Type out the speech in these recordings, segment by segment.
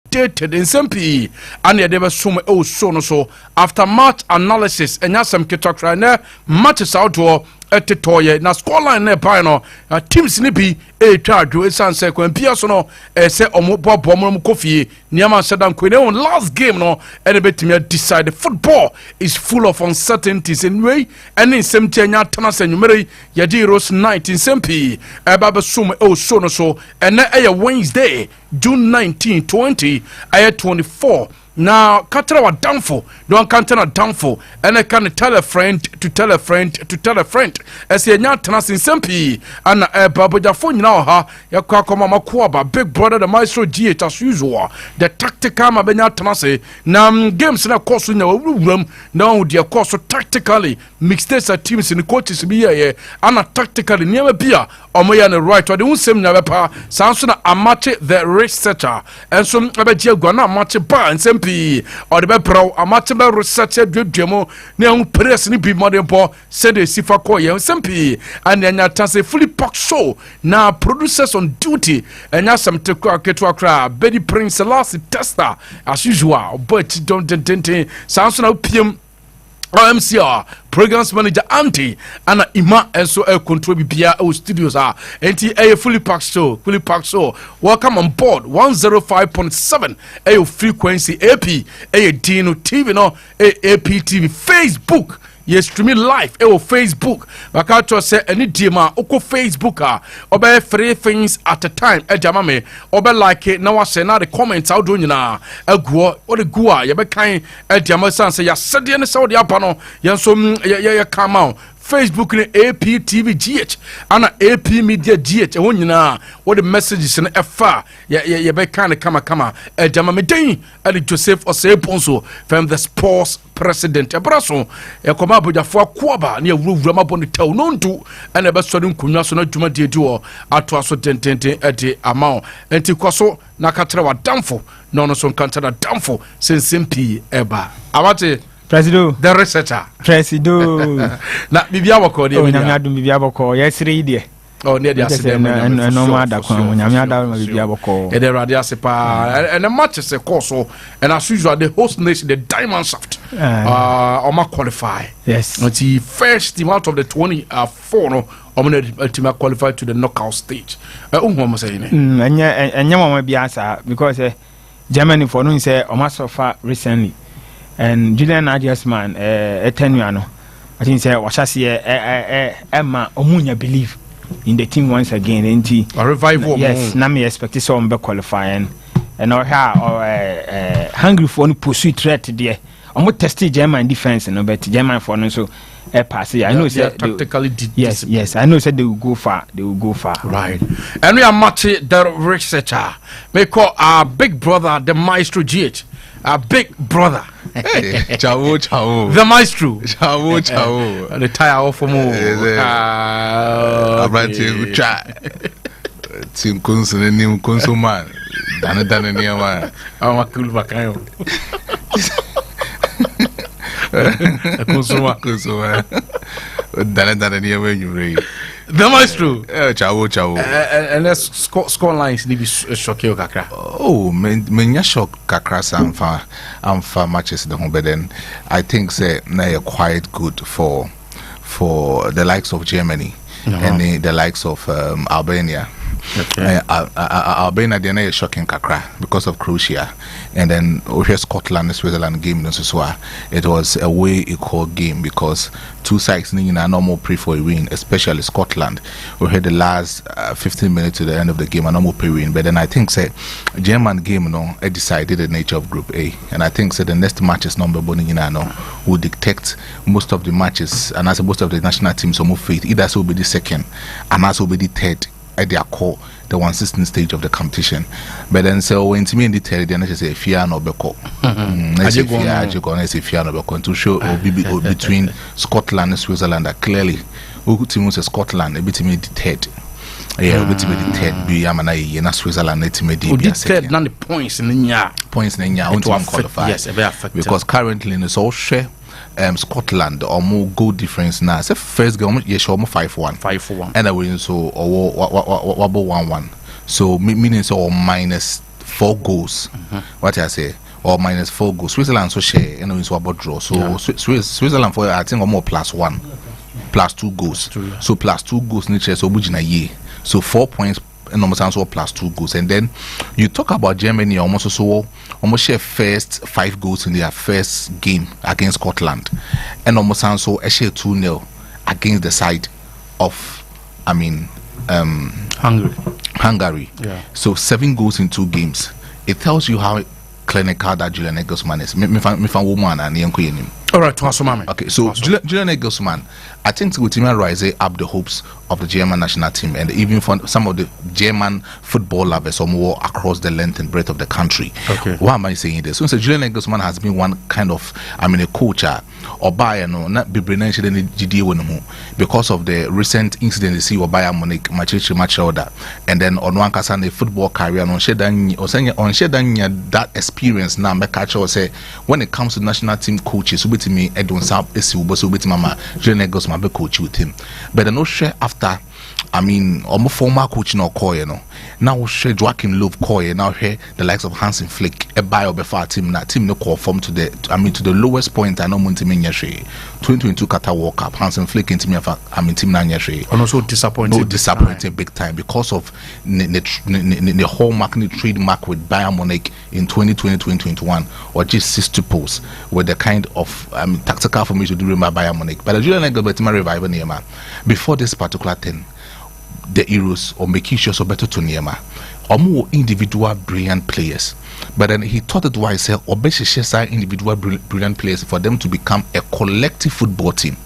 updated in SMP and they were so after match analysis and yes some kitokra matches outdoor etetoye na scoreline na pa no teams ni bi etwadwo esanse kwambia so no se omobobo mo kofie niama sedan kwene on last game no ene betimi decide football is full of uncertainties in way and in semti anya tana senumere yedi rose night in sempi baba sum so no so ene Wednesday June 19 20 24 now, Katara wa downfall. Don't counter downfall. And I can tell a friend to tell a friend to tell a friend. As a young tennis in Sempi and a baboja phone now, ha, Yakakoma Makwaba, Big Brother, the Maestro GH as usual. The tactical Mabena Tanase. Now, games in a course in our room. Now, the course tactically mixed teams in the coaches be here and tactically never beer or my on the right or the same never pa. Samson Amakye the researcher and some Abaja Gwana Amakye bar and Sempi. Or the pro amateur researcher demo neon press ni be modern po said the sifa koye SMP and then a fully packed show now producers on duty and now some ketwa Betty Prince last tester as usual but don't sounds now PM MCR programs manager Auntie and Ima and so control BPR studios are a fully packed show welcome on board 105.7 a frequency AP a Dino TV no AP TV Facebook. Yes, streaming live Facebook. Bakato say any dima oko Facebook obe 3 things at a time. Jamame obe like it now. Say now the comments out doing na eguo or the gua. You be kind. Jama say ya said the Saudi apano. Ya come out. Facebook ni AP TV GH and AP Media GH e wonyina what the messages in FA ya be kind kama jama medin ali Joseph Oseponso from the sports president abraso e koma abojafo akoaba na awuwura maboni taw nontu and be so nkunwa so na dwuma de o ato aso tententen ade amao enti kwaso na katra wa damfo no so nkantara damfo sensempi eba awate Presido the researcher Presido na bibia boko de nyame adum bibia boko yesire ide ne dia se dem no ma da kwa nyame adum bibia boko e de radio ase pa and the match is a course and as usual the host nation the Diamond Shaft ma qualify yes the first team out of the 24 no team qualify to the knockout stage mo say ne enya mama bia sa because Germany for no say o ma suffer recently. And Julian Adjustman, Tenuano, I think say Washasi Emma Omunya believe in the team once again. A revival. Yes, Nami expect some be qualifying and or hungry for any pursuit threat there. I'm testing German defense and but German for no so pass. I know say tactically yes, I know said they will go far. Right. And we are matching the researcher. We call our big brother the Maestro GH. A big brother. Hey, ciao. The maestro. Ciao. The tire off more. Abranti cha. Tim Kunsun ni Kunsun man. Dana ni man. Amakulu bakayo. Kunsun. Dana ni when you read. The maestro. Ciao. And let's score lines ni bi shock you kakra. Oh, menya shock kakra for matches the home, but then I think say they are quite good for the likes of Germany and the likes of Albania. Okay. Albania they are shocking kakra because of Croatia, and then over Scotland Switzerland game it was a way equal game because two sides need a normal pre for a win, especially Scotland. We had the last 15 minutes to the end of the game a normal pre win, but then I think say German game I decided the nature of Group A, and I think say the next matches number will dictate most of the matches, and as most of the national teams will fit either will be the second and as will be the third at their core, the 116 stage of the competition. But then so when to me in the third, then I say fear no beko. Fear no beko to show between Scotland and Switzerland that clearly who team say Scotland a bit me the third. Yeah, bit me the third. Be amana ye na Switzerland it me the third. None the points in nya. To qualify. Yes, very affected because currently in so share. Scotland or more goal difference now. So first game, yes, almost 5-1, and I win so or 1-1. So meaning so minus 4 goals. What I say, or minus 4 goals. Switzerland so share, you know, it's about draw. So Switzerland for I think more +1, +2 goals. So +2 goals nature so bujina ye. So 4 points and almost answer +2 goals. And then you talk about Germany almost share first 5 goals in their first game against Scotland, and almost answer a share 2-0 against the side of Hungary. Yeah. So 7 goals in 2 games. It tells you how clinical that Julian Nagelsmann is. Woman and all right, okay, so Julian Nagelsmann, I think with him rise up the hopes of the German national team, and even for some of the German football lovers or more across the length and breadth of the country. Okay. Why am I saying this? So Julian Nagelsmann has been one kind of, a coach or Bayern, not be because of the recent incident you see with Bayern Munich, match order, and then on one case a football career on that experience now make catch or say when it comes to national team coaches with me I don't sound with mama Julian Nagelsmann be coach with him, but I no share after almost former coach no call, you know. Now share Joachim Löw call, now hear the likes of Hansi Flick a buy or before team no conform to the to the lowest point I know Montemania 2022 Qatar World Cup. Hansi Flick into me team Nanya and also disappointing big time because of the hallmark the trademark with Bayern Munich in 2020-2021 or just 60 posts with the kind of tactical formation to do by Bayern Munich. But the Julian Nagelsmann revival Neymar before this particular thing, the Euros or making sure so better to Neymar or more individual brilliant players. But then he thought it wise or best individual brilliant players for them to become a collective football team.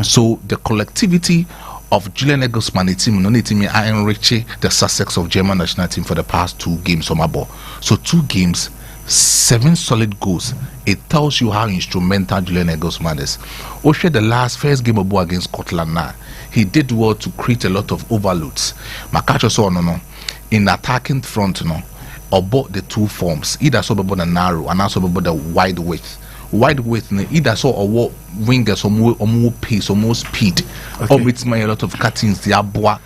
So the collectivity of Julian Nagelsmann team no need me I enrich the success of German national team for the past 2 games on my ball. So 2 games, 7 solid goals. It tells you how instrumental Julian Nagelsmann is. Oshe the first game of ball against Scotland now, he did well to create a lot of overloads. Makacho saw no in attacking front about the 2 forms, either so about the narrow and also about the wide width. Wide width either so or wingers or more pace or more speed. Or with a lot of cuttings the aboa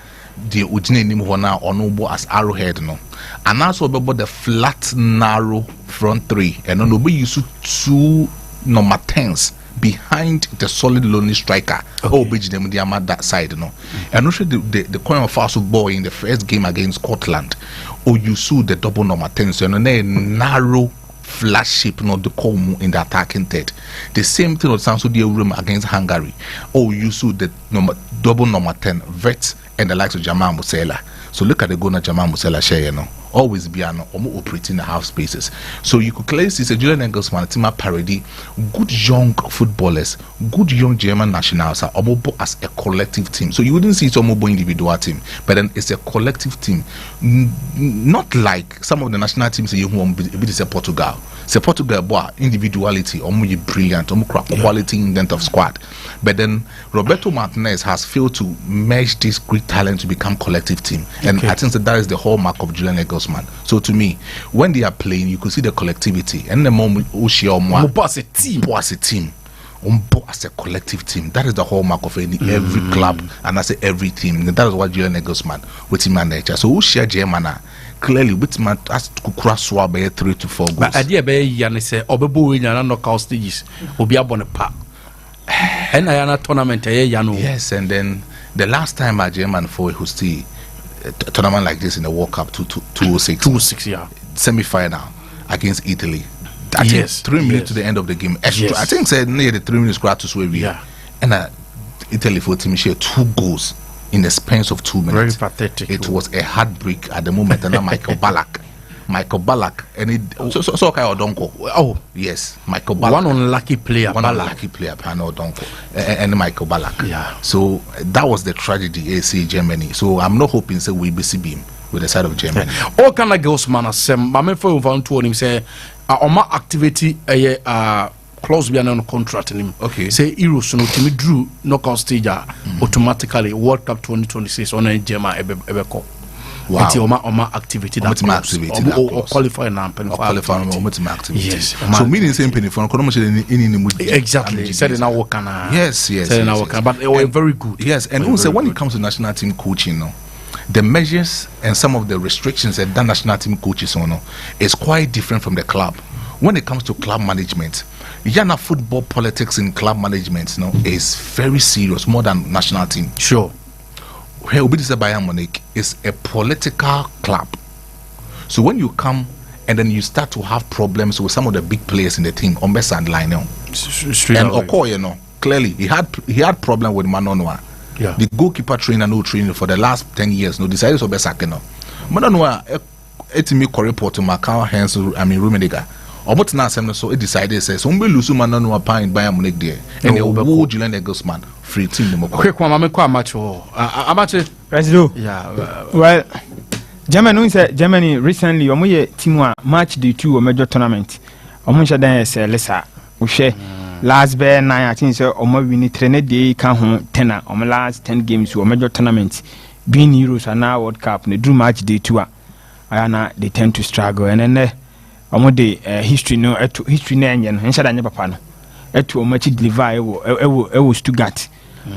the ujine nim hona or no as arrowhead no. And also about the flat narrow front 3 and no be used 2 number 10s behind the solid lonely striker. Oh, beach them that side no. And also the coin of fast ball in the first game against Scotland. Oh, you saw the double number 10s and a narrow flat shape not the column in the attacking third. The same thing was also the room against Hungary. Oh, you saw the double number 10 Vets and the likes of Jamal Musiala. So look at the goal that Jamal Musiala share, you know. Always be operating the half spaces. So you could clearly see Julian Nagelsmann team parody good young footballers, good young German nationals are as a collective team. So you wouldn't see it's almost individual team, but then it's a collective team. Not like some of the national teams you want to be Portugal. Say Portugal boy individuality almost brilliant, almost quality in depth of squad. But then Roberto Martinez has failed to merge this great talent to become collective team. And I think that is the hallmark of Julian Nagelsmann. So to me, when they are playing, you could see the collectivity and the moment as a team, as a collective team. That is the hallmark of every club and I say every team. And that is what Julian Nagelsmann with him and nature. So who share Germana clearly with man as to cross by 3 to 4 goals. But idea be Yanni say Obebu in your knockout stages will be up on a park. And I am a tournament yes, and then the last time a German for who see a tournament like this in the World Cup 206 semi-final against Italy. I think 3 minutes to the end of the game. Extra. I think said near the 3 minutes to swear. And Italy for team share 2 goals in the span of 2 minutes. Very pathetic. It was a heartbreak at the moment. And Michael Ballack, and it so Kai Odonko. Oh yes, Michael Ballack. One unlucky player, Pano Odonko, and Michael Ballack. Yeah. So that was the tragedy. AC Germany. So I'm not hoping say we be beam with the side of Germany. All kind of girls man asem. But me for found to him say, oma activity clause be on contract him. Okay. Say Euros no team drew knockout stage automatically World Cup 2026 on German ebeko. Wow. It's oma activity that or qualify now activity. Yes. So meaning same penny for exactly. Said in our yes. But they were very good. Yes, and also when it comes to national team coaching, the measures and some of the restrictions that the national team coaches on is quite different from the club. When it comes to club management, Ghana football politics in club management is very serious, more than national team. Sure. Where Obidisa Bayern Munich is a political club. So when you come and then you start to have problems with some of the big players in the team, Ombesa and Lionel, and Okoye, clearly he had problem with Manonwa. Yeah. The goalkeeper trainer no training for the last 10 years. No decided to be sacked. Manonwa, it's me report to Macau, hence Rumeniga. Almost now, so it decided says, "Umbe lusu Manonwa pine Bayern Munich there, and they will Julian Egglesman free team." Quick one, I'm quite much. Amakye. Presido. Yeah. Well, Germany recently, omoye team match the 2 major tournament. Omo dan say lesa. Uhwe last bear 9 I think say omo win train dey kan ho 10 omo last 10 games o major tournament being Euros and now World Cup ne do match day 2 ayana they tend to struggle and then omo the history no history na enye no nshada nye papa no etu omo chi deliver ewo Stuttgart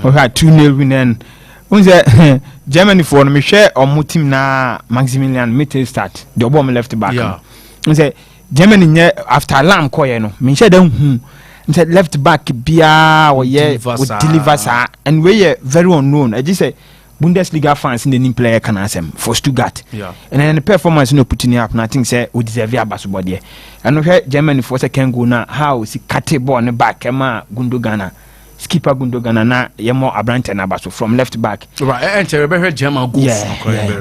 we had 2-0 win and unze Germany for no me hwe omo team na Maximilian Mittelstadt the obo left back unze Germany nye after Lam koye no me share dan hu nse left back bia wo ye would deliver sa and we very unknown I just say Bundesliga fans in the new player can ask him for Stuttgart and then the performance no putting up nothing say we deserve abaso there and we Germany for second goal na how see kate ball on the back ema Gundogan skipper Gundogan na yemo abrante na abaso from left back right enter be German goals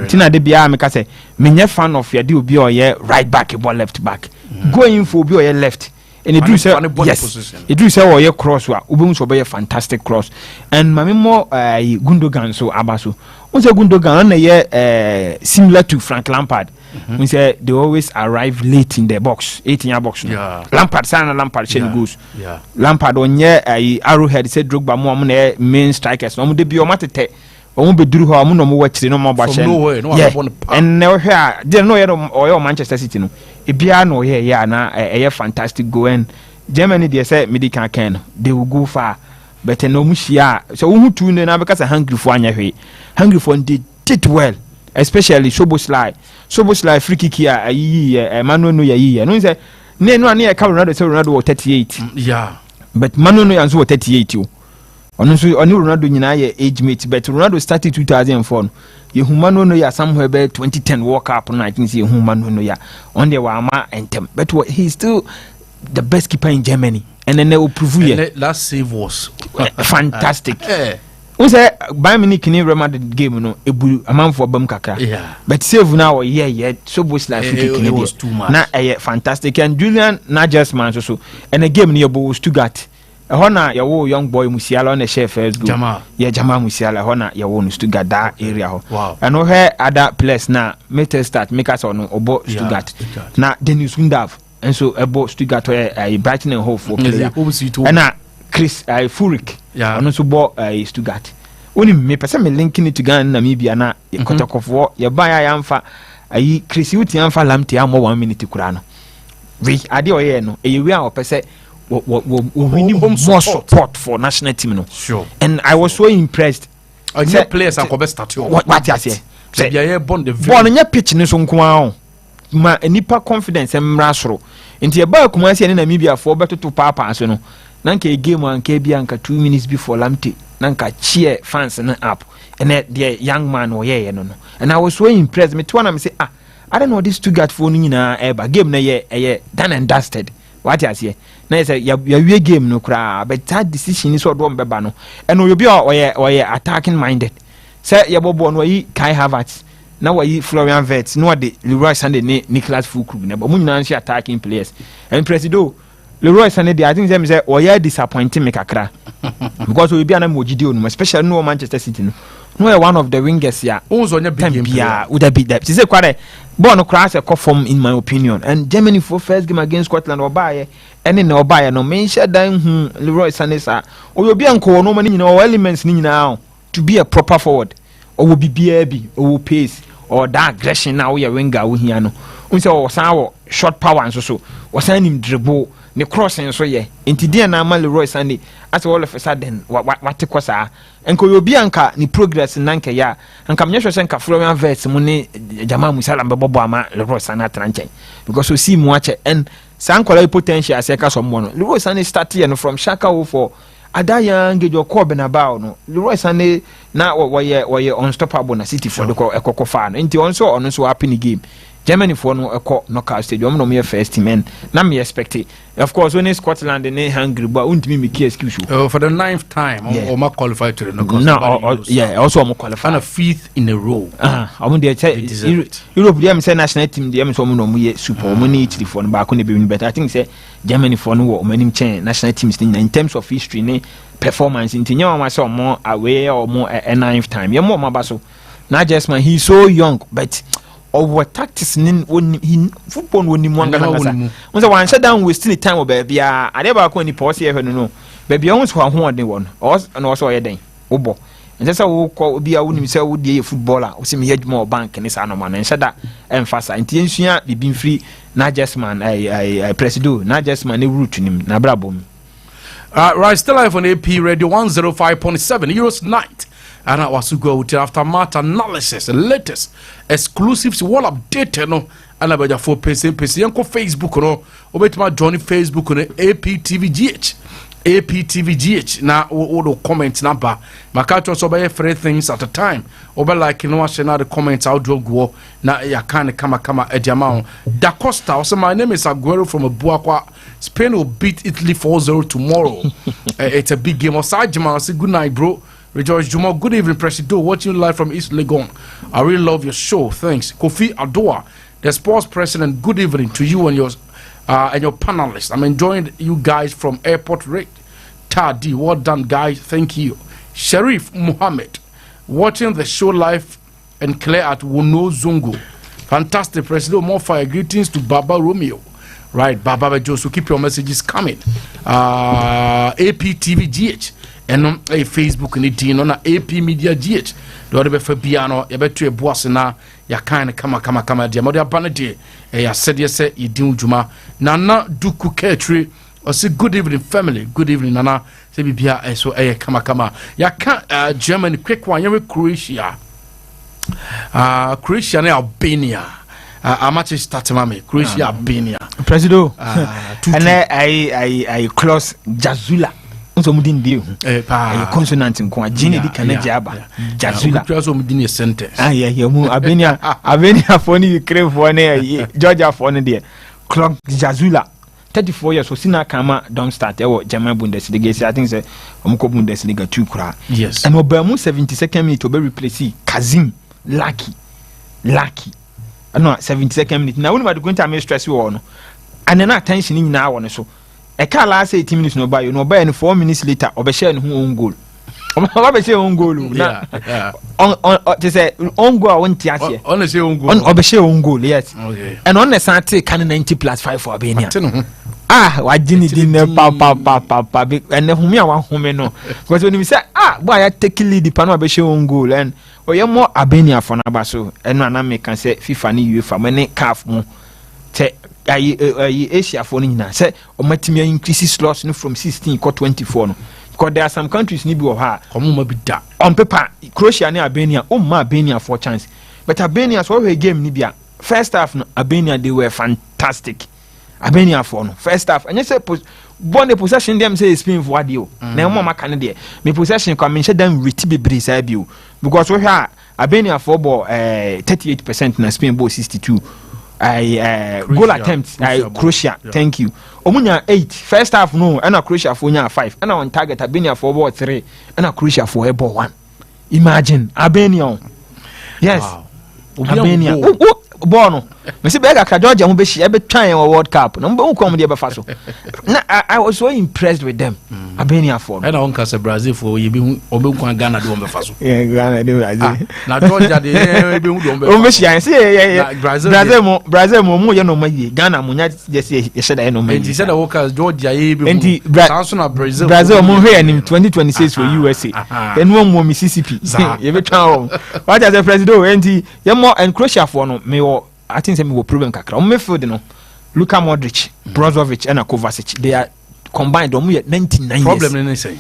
tina de bia me ka say me nye fan of ya de obi o ye right back ball left back going for obi o ye left and it do say yes it do say o ye cross wa obi so be fantastic cross and mame mo Gundogan so abaso on say Gundogan na ye similar to Frank Lampard we say they always arrive late in the box 18 box no Lampard shell goes Lampard on ye Arrowhead say Drogba mo na main strikers no mo de bi o matete o be duru ho mo no mo wachire no mo ba she and now here they no ye Manchester City no e bia no ye ya na fantastic go and Germany they say medical can they will go far but no mu hia so who tu na because hungry for anya hwe hungry for did well especially Soboslai free kick here Manu no ya no say ne no ane e ka Ronaldo 38 but Manu no yanzo 38 o ono so oni Ronaldo nyina ye age mate but Ronaldo started 2004 ye Manu no ya somewhere be 2010 World Cup no I think say Manu no ya on the wa ama entem but he's still the best keeper in Germany and then they will prove you last save was fantastic we say Bayern Munich ni Real Madrid game no ebu amanfo bam kakra but save now so both like it was too much na fantastic and Julian Nagelsmann so and the game ni ebu Stuttgart hona ya wo young boy Musiala on the chef first go Jamal Musiala hona ya wo no Stuttgart that area ho and no here other place na Mittelstadt make us on obo Stuttgart na Dennis Undav and so ebo Stuttgart Brighton and Hove for player and na Chris Furyk ono so bo Stuttgart oni me pese me linking it to Ghana Namibia na kotokofo ye ban ya amfa Chris Uti amfa lamte am 1 minute kura no we ade oye no e we a opese we need more support for national team no sure and I was so impressed and your players and go start what you say say ya bond the ball nya pitch ni so nko a ma nipa confidence emra soro nti e ba kuma se ni Namibia for beto to papa so no nanka game anka bia anka 2 minutes before lamte nanka cheer fans na up and the young man wo ye no and I was so impressed me to na me say I don't know this Stuttgart for ni na eba game na ye done and dusted what you say na say ya we game no kra but that decision is so do mbeba no and obi oye attacking minded say ya bobo no yi Kai Havertz na wa yi Florian Wirtz no de Leroy Sané ne Nicolas Fulkrug na ba mu nyina nso attacking players and Presido Leroy Sané I think them say oya disappointing me kakra because we be na mojide onu especially no Manchester City no one of the wingers ya onzo nya big game ya would be that say kware ball no cross a form in my opinion and Germany for first game against Scotland obaye any na obaye no mention dan Leroy Sané sa obi anko no mani nyina all elements ni nyina to be a proper forward or will be BAB or pace or that aggression now we are winger we here no unse o short power nso so wasan nim dribble ne crossing so ye enti dia na ma Leroy Sané as all of a sudden what kosa enko obi anka ni progress nanka ya anka mnyehwe se nka Florian Wirtz mu ne Jamal Musiala mbebo ama Leroy Sané atranche because o see mu ache and sankola potential aseka so mo no Leroy Sané start here no from Shaka for adaya ngejo ko benabao no Leroy Sané na woye unstoppable na City for the ekoko fa no enti on so happy ni game Germany for no eko knockout stage no me first team and na me expect it. Of course when Scotland and hungry but untimi me key excuse for the 9th time or ma qualified to the knockout. No, also am qualified and a 5th in a row. I'm dey Europe dem say national team dem so no mo super mo need Italy for no back on be but I think say Germany for no wo manim chain national teams in terms of history ne performance in tinya ma say more away or more a 9th time. Yeah more mabaso. Not just man he's so young but over tactics in football when you want to one shut down we still time baby I never go any pause here no baby almost one or and also a day obo and that's how call be a woman say would be a footballer or see me head more bank and it's an man and shut that emphasize intention be being free not just man I presido not just man root to him na brabo right still live on AP Radio 105.7 Euros night. And I was to go to aftermath analysis, the latest exclusives, all updated no. And I better for PC, yanko Facebook no. Obet my Johnny Facebook no APTVGH. APTVGH na all the comments number. My catch so by 3 things at a time. Over like you know, I share the comments out do go na ya kind kama ejamao. Da Costa also my name is Aguero from Abuakwa. Spain will beat Italy 4-0 tomorrow. It's a big game. Osajima, I say good night, bro. Rejoice Juma, good evening, Presido. Watching live from East Legon. I really love your show. Thanks. Kofi Adoa, the sports president. Good evening to you and your panelists. I'm enjoying you guys from Airport Rate. Tadi, well done, guys. Thank you. Sharif Muhammad, watching the show live and clear at Wono Zungu. Fantastic, Presido. More fire. Greetings to Baba Romeo. Right, Baba Joe. So keep your messages coming. APTVGH. And on a Facebook and it on AP Media GH. Do be for piano, you bet to a boss na ya kind kama dear mother panity. Ya said yes, you do Juma. Nana Duku Ketri or say good evening, family. Good evening, Nana. Say be so a kama. Ya can't Germany quick one, you're Croatia. Croatia and Albania. Amakye starting Croatia, Albania. Presido. And I close Jazula. So mudin deal consonant in kwa jini di kanajaba jazula so mudin sentence mu Albania for ni Ukraine for ne Georgia for ne there clock jazula 34 years so sina kama don't start German Bundesliga I think say omko Bundesliga 2 kura yes and obamu 72nd minute to be replace Kazim Lucky no 72nd minute na woni ma de kwenta me stress wo no and na attention ni na wo ne so a car last 18 minutes no buy and 4 minutes later obeshare no own goal obeshare own goal na on to say own goal won tiase on say own goal on obeshare own goal yes okay and on the sante can 90+5 for Albania wa jini din pa and humi a home no because when you say boy I take lead the no obeshare own goal and oye more Albania for na ba so and na make can say FIFA ni UEFA many CAF mo te Asia for Nina say or Matimia increases slots from 16 to 24 no because there are some countries ni bi o ha on paper Croatia and Albania Albania for chance but Albania so we game ni bia first half no Albania they were fantastic Albania for no first half and you say born the possession them say Spain for adio na mo maka ne de me possession come me them reti bebre say bio because we ha Albania for ball 38% na Spain ball 62 goal attempts Croatia yeah. Thank you omunya 8 first half no and Croatia for nya 5 and on target Albania for ball 3 and Croatia for ball 1 imagine Albania yes wow. Albania ball no me say bega ka Georgia mo be shi e be twan World Cup no mo come dey be fa so I was so impressed with them Albania for and on case Brazil for you be obekwan Ghana do be fa so yeah Ghana dey Brazil na Georgia dey be do be shi an say Brazil mo ye no maye Ghana mo nya just ye sheda ye no maye and he said the workers Georgia ye be mo Brazil mo hwe anim 2026 for USA then mo Mississippi ye be twan what as the president and ye mo and Croatia for no me I think say me go problem kakra. On midfield no. Luka Modric, Brozovic and Kovacic. They are combined 99 problem years. in say.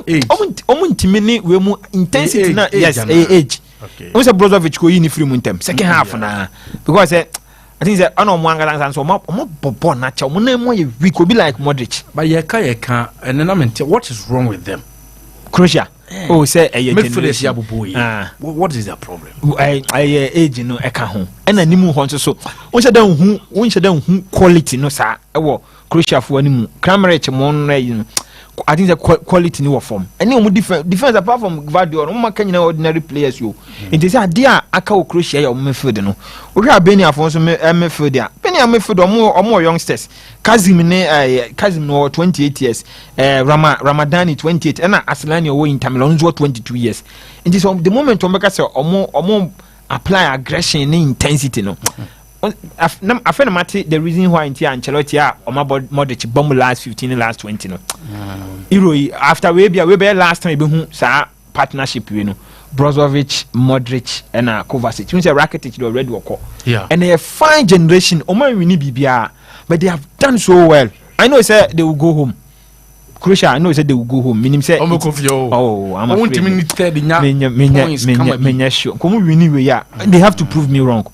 Intimidating we mu intensity na yes age. Okay. We say Brozovic go in free muntem second half na because I think say ono mo anga so mo bobo na cha mo na mo ye weak go be like Modric. But ye ka and then what is wrong with them? Croatia. Oh say midfielders ya bobo yi. What is their problem? Age no e ka ho. E na nimu ho so. Won hye dan hu quality no sa e wo Croatia fo animu. Kramaric mo no yi. I think the quality ni form. Any defense apart from Gvardiol, no man can ordinary players you. It is a dear aka Croatia or midfield no. We have Benny Afonso midfield there. Benny midfield or more youngsters. Kazim no 28 years. Ramadani 28 and Aslani in Tamilonzo 22 years. It is the moment to make us or more apply aggression and intensity no. I find the reason why Ancelotti Modric bomb last 15 last 20 no. After we be last time we sa partnership you know. Brozovic, Modric and Kovacic. You say Rakitic they already work. Yeah. And they a fine generation. Omo we need BBR, but they have done so well. I know say they will go home. Croatia, I know say they will go home. Meaning say I'm afraid. They have to prove me wrong.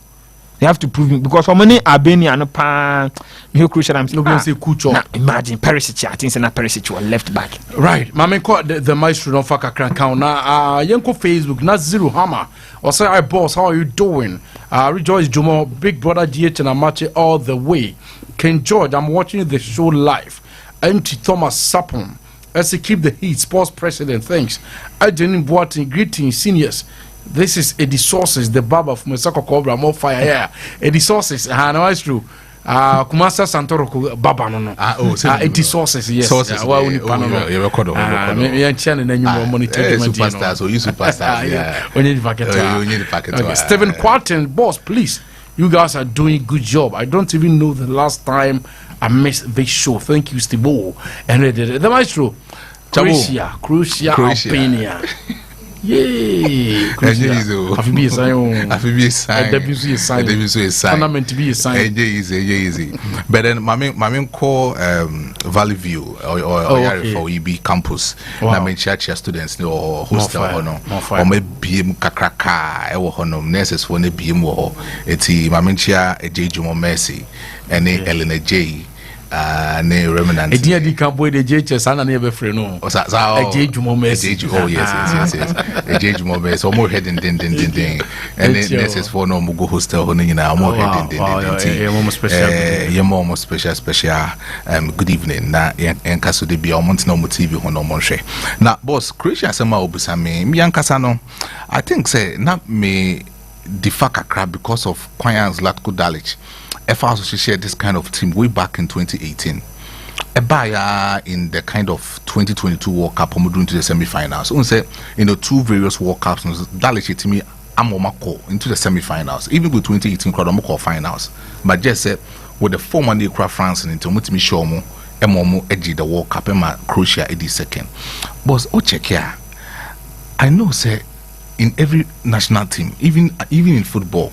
They have to prove me because for many Albania no pa me crucial I'm saying say Kucho. Imagine Perisic, I think say na Perisic was left back. Right. Mama call the maestro don't fuck a count. Now yanko Facebook na Zero Hammer. Or say hi boss, how are you doing? Rejoice Jumo, Big Brother GH and Amakye all the way. Ken George, I'm watching the show live. Empty Thomas Sapon. As he keep the heat, sports president, thanks. I didn't Boating, greetings, seniors. This is Eddie Sources, the barber from Mesako Cobra, more fire here. Eddie Sources, no, it's true. Kumasa Santoro Baba no. Eddie Sources, yes. Sources, you record on. Maybe I'm channeling and you more monitor. Superstars, or you superstars, yeah. We need the packet. Stephen Quarton, boss, please. You guys are doing a good job. I don't even know the last time I missed this show. Thank you, Steve. And the maestro, Croatia, Albania. Yay! Have be a sign. Have be a sign. Tournament to be a sign. Easy. But then, my call Valley View or for EB campus. Na me church students or hostel hono. Or me BM kakraka. Ewo hono nurses for ne BM wo. Eti mamenchia ejejumo Mercy. Ene Elena J. Ne remnant. A dear decampo the JHS and never free no. A JHS message. Oh, yes. A JHS message. So more head and ding. And this is for no Mugo hostel on in our more head and more special. Good evening. Na and Casso de be almost no TV on no monche. Now, boss, Croatia Sama Obusame, Miankasano. I think say not me defaka crab because of Kwayan's Latko Dalic. FRC shared this kind of team way back in 2018. Ebaya in the kind of 2022 World Cup, we're doing to the semi-finals. So, say, two various World Cups, Dalic to me, Amomako into the semi-finals. Even with 2018 Amomako finals. But just say, with the former they cry France and into Mutimi Shomo, Emomo edgy the World Cup, Emma Croatia edgy second. But check here. I know, say, in every national team, even in football,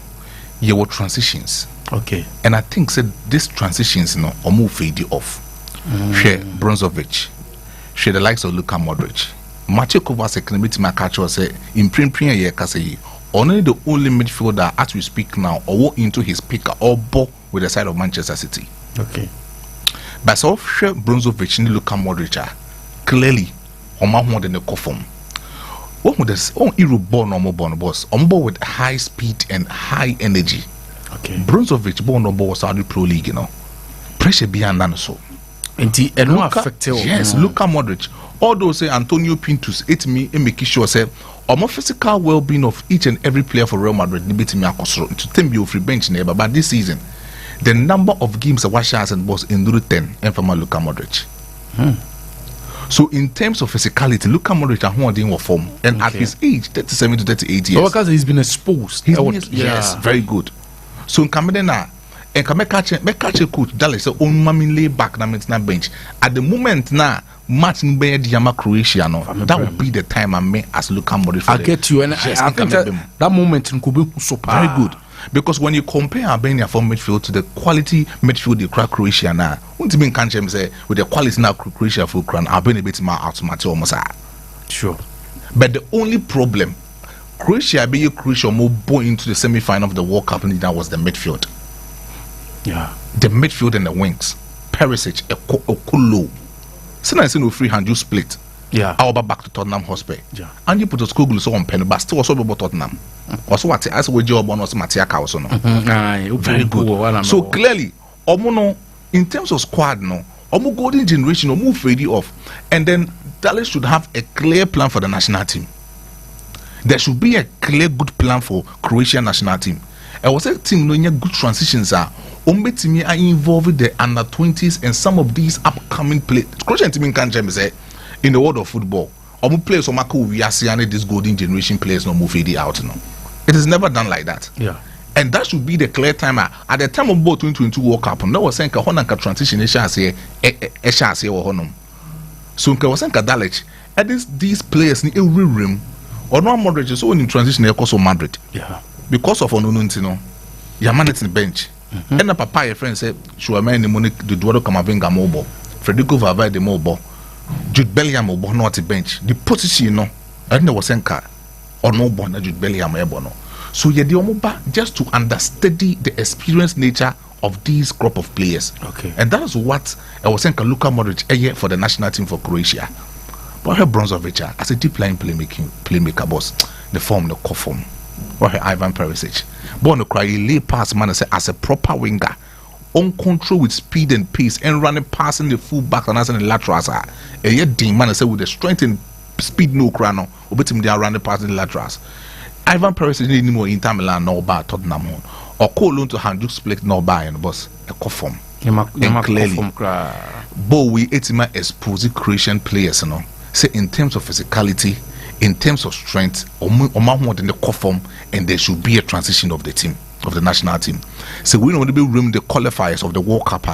there were transitions. Okay. And I think said these transitions, move fade off. Share Brozovic, share the likes of Luka Modric. Matthew Kovacic can meet my catcher say in premier year say only the only midfielder as we speak now or walk into his pick or ball with the side of Manchester City. Okay. But so share Brozovic and Luka Modric clearly on more than the conform. What would this on born or more born boss on board with high speed and high energy. Okay. Brozovic born on board Saudi Pro League, pressure beyond none so. And no affected. Yes, Luka Modric. Although say Antonio Pintus, it me and make sure say more physical well-being of each and every player for Real Madrid debating me to team be free bench neighbor. But this season, the number of games that Washington and boss in 10 and from Luka Modric. So in terms of physicality, Luka Modric are holding form, and at his age, 37 to 38 years, because he's been exposed. Yes, very good. So in Cameroon and can make catch a coach Dallas so on mammy lay back na bench at the moment now match in Diama Croatia that would be the time I may as Luka Modric. I get you, and I think that moment could be so very good. Because when you compare Albania for midfield to the quality midfield they crack Croatia now, wouldn't mean can't say with the quality now Croatia for crown Albania bit more automatic almost. Sure. But the only problem, Croatia be Croatia move into the semi-final of the World Cup, and that was the midfield. Yeah. The midfield and the wings. Perisic, Okulo. So I say no free hand, you split. Yeah. I'll back to Tottenham Hotspur. Yeah. And you put a school so on pen, but still also about Tottenham. Also what I said, job on us Matiaka also no. Very good. So clearly, Omono in terms of squad no, Omo golden generation or move ready off, and then Dallas should have a clear plan for the national team. There should be a clear good plan for Croatian national team. I was a team no good transitions are. Team are involved with the under 20s and some of these upcoming players. Croatian team can't say in the world of football. Players we are seeing this golden generation players no move out no. It is never done like that. Yeah. And that should be the clear time at the time of both 2022 World Cup. No was saying ka transition so was saying Dalek and these players in every room or no Madrid is only in transition also Madrid. Yeah. Because of Onuntino, your man at the bench. And the papa your friend said Shuaman the money the Duado Kamavinga mobile, Federico Valverde the mobile, Jude Bellingham mobile not at the bench. The position you know, and there was Senka or no born Jude Bellingham ebono. So yeah, the Omoba just to understudy the experienced nature of these crop of players. Okay. And that is what I was saying Luka Modric a year for the national team for Croatia. But her Bronzovic as a deep line playmaker boss, the form the core form. Or her Ivan Perisic. But no cry lay pass man as a proper winger. On control with speed and pace and running passing the full back and asking the laterals are. And yet the man with the strength and speed no crano. Or bet him they are running passing the laterals. Ivan Perisic need more Inter Milan no bar Tottenham or call on to hand split no bar and boss a conform. And clearly but we etima expose Croatian players no. Say in terms of physicality, in terms of strength, or more than the core form, and there should be a transition of the team, of the national team. So we don't be room the qualifiers of the World Cup.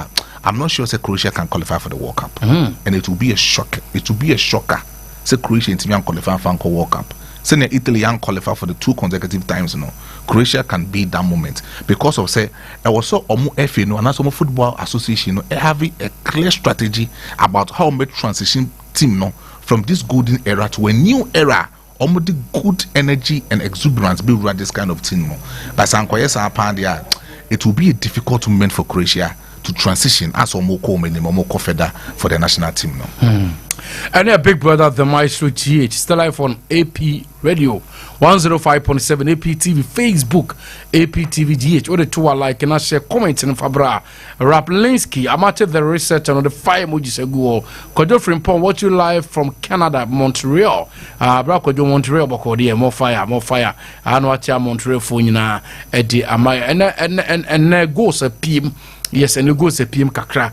I'm not sure say Croatia can qualify for the World Cup, and it will be a shock. It will be a shocker. Say Croatia team can qualify for the World Cup. Say the Italy can qualify for the 2 consecutive times. You know, Croatia can be that moment because of say I was so FA no, and that's football association no, having a clear strategy about how make transition team no. From this golden era to a new era, almost the good energy and exuberance be run this kind of team. But it will be a difficult moment for Croatia to transition as Omoko Feder for the national team. And a big brother, the Maestro GH, still live on AP Radio 105.7 AP TV, Facebook, AP TV GH. All the two are like and I share comments in Fabra. Raplinski, Amakye the researcher on the 5 emojis ago. Kojo Frimpong, watch you live from Canada, Montreal. Kojo Montreal, Bokodi, more fire. I know what Montreal for you now. Eddie Amaya and goes a PM. Yes, and it goes a PM Kakra.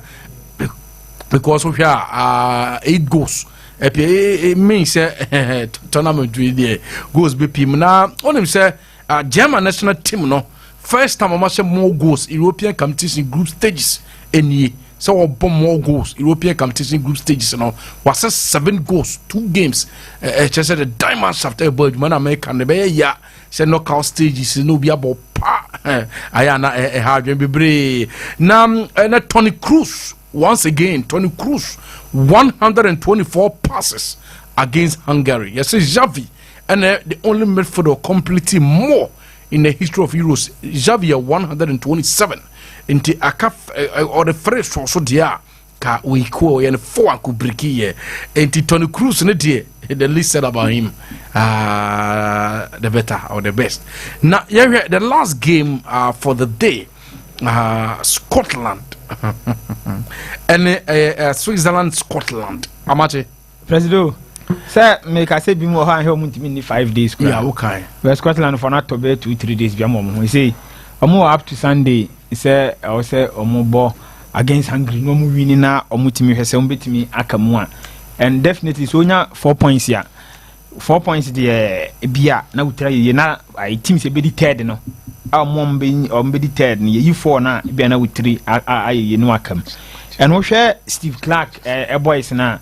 Because we have 8 goals. It means tournament there goals be PM. Now, on him say German national team no first time I must more goals European competition group stages any so we bomb more goals European competition group stages no was 7 goals 2 games. Just the diamond shaft about man American be ya say knockout stages no be about pa ayana hard be bre now and Tony Cruz. Once again, Tony Cruz, 124 passes against Hungary. Yes, Xavi, and the only midfielder completing more in the history of Euros. Xavi 127. In the ACAF or the fresh also there, ka we call and 4 could break here. And Tony Cruz, the least said about him, the better or the best. Now, yeah, the last game for the day, Scotland. And Switzerland, Scotland. Amakye. President, sir, make I say be more high home in 5 days. Yeah, okay. Where Scotland for not to be 2-3 days. We say, up to Sunday. Say, I say, ball against Hungary. No more winning now. Mutimi has some bit me akamwa. And definitely, so now 4 points here. 4 points there. Bia now tell you now. I team say be the third no. Our mom being or be the third. You 4 now. Be now with 3. You know I come. And we share Steve Clark. A boys now.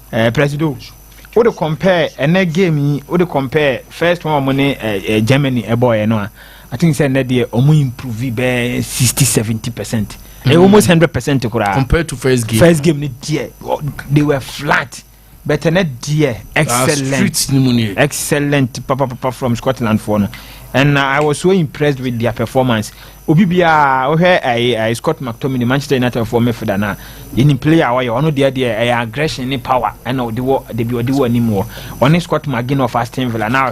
President. What to compare and that game? What to compare? First one money Germany a boy no. I think say na dey omo improve be 60-70%. Almost 100% compared to first game. First game they were flat. But excellent papa from Scotland for no. And I was so impressed with their performance. Obibia I Scott McTominay Manchester United for me for that now. In player why you know the aggression and power and they be anymore. One Scott McGinn of Aston Villa now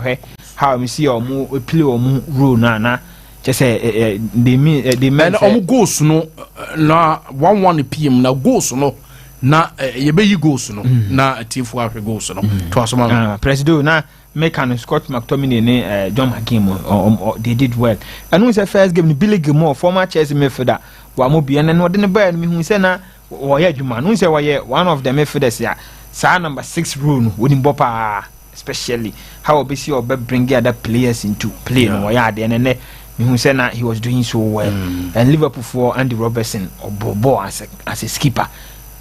how we see or move play or move rule now. Just say they mean goals no na 1-1 PM na goals no na yebe goals no na team for goals no to asoma Presido na make an Scott McTominay ne John McGinn they did well. And when say first game Billy Gilmore former Chelsea midfielder wa mo bia na no de ne ba me hu say na wo ye adwuma no say wo ye one of the midfielders ya sa number 6 rule no woni bopa especially how obisi or bring other players into play no wo ya de ne he was doing so well. And Liverpool for Andy Robertson or Bobo as a skipper.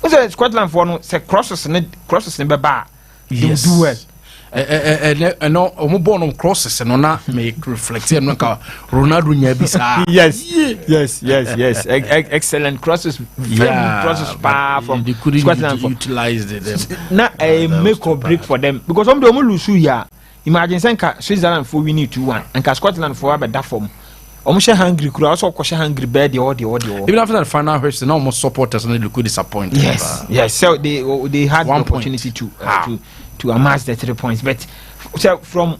Was it Scotland for no say crosses in baba. Yes. Do well. No omo crosses no na make reflect no ka Ronaldo nya bisa. Yes. Excellent crosses. Crosses from Scotland for utilized them. Na make or break for them because some dey lose here. Imagine say Switzerland for winning 2-1 and Scotland for have that form. Almost hungry, could also cause hungry bed the audio. Even after that final race, no more supporters and they look disappointed. Yes. So they had the opportunity to amass the 3 points. But so from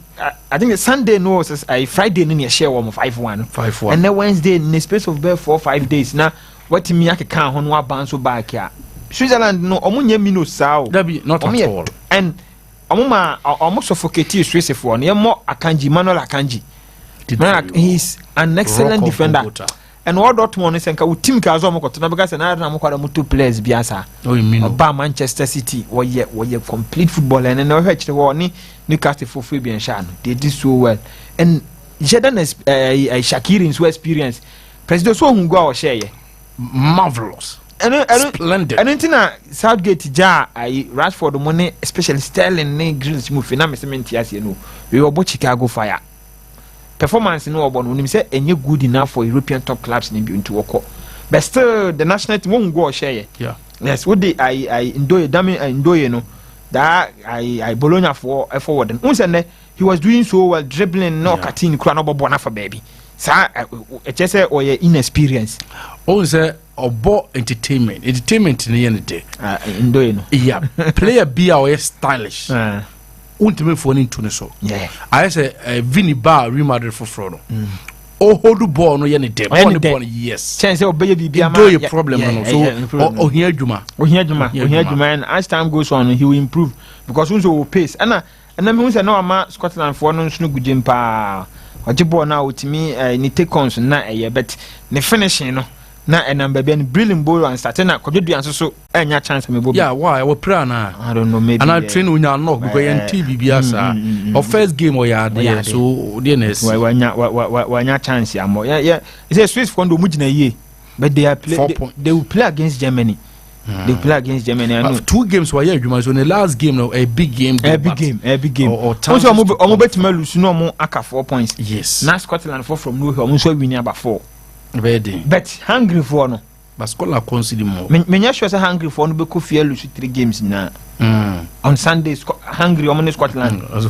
I think the Sunday was a Friday in a share of 5-1. And then Wednesday in the space of 4-5 days. Now what me can on bounce back here. Switzerland no omunye mino sao. Not at all. And almost suffocated Swiss for more Akanji, Manuel Akanji. He's an excellent defender. And all Dortmund is and team Kazomo because another Namuka players Biasa. Oh, you mean about Manchester City or ye complete football and no hatch the warning Newcastle for Fabian Shano. They did so well. And Jordan is a Shakirin's so experience. President so who go share marvelous. Splendid. And then Southgate ja Rashford the money, especially Sterling ne Grealish move na cement yes you know. We were both Chicago Fire. Performance no obon when say any good enough for European top clubs in into work. But still the national team won't go share. Yeah. Yes, what they I enjoy no that I Bologna for forward. And he was doing so well dribbling no cutting crown bona for baby. Sa just say or inexperience. Oh say obo entertainment in the end day. No. Yeah. Player be our stylish. Ultimate phone into the so. Yeah. I say Vinny Bar Real Madrid for Frodo. Oh, hold the ball no any day. Yes. Chance obey be do your problem no so oh here Juma. And as time goes on he will improve because also will pace. And then me say no ama Scotland for no snu gudem pa. Ojibo na utimi ni take ons na but ne finishing no na number be brilliant ball and starting na kodua so enya chance me bobi. Yeah, why we pray na. I don't know maybe. And I train when you knock because you TV biasa. Or first game or ya there so DNS. Wanya chance ya mo. Yeah. It's a Swiss for ndo mujina ye. But they are they will play against Germany. They play against Germany. I know. 2 games were here. So in the last game, no, a big game. A big game. Also, I'm bet to lose no more. Aka 4 points. Yes. Now Scotland 4 from nowhere. I'm so winning about 4. Ready. But hungry for no. But Scotland consider more. Me sure say hungry for no because fear lose 3 games now. On Sunday, hungry. I'm in Scotland. I'm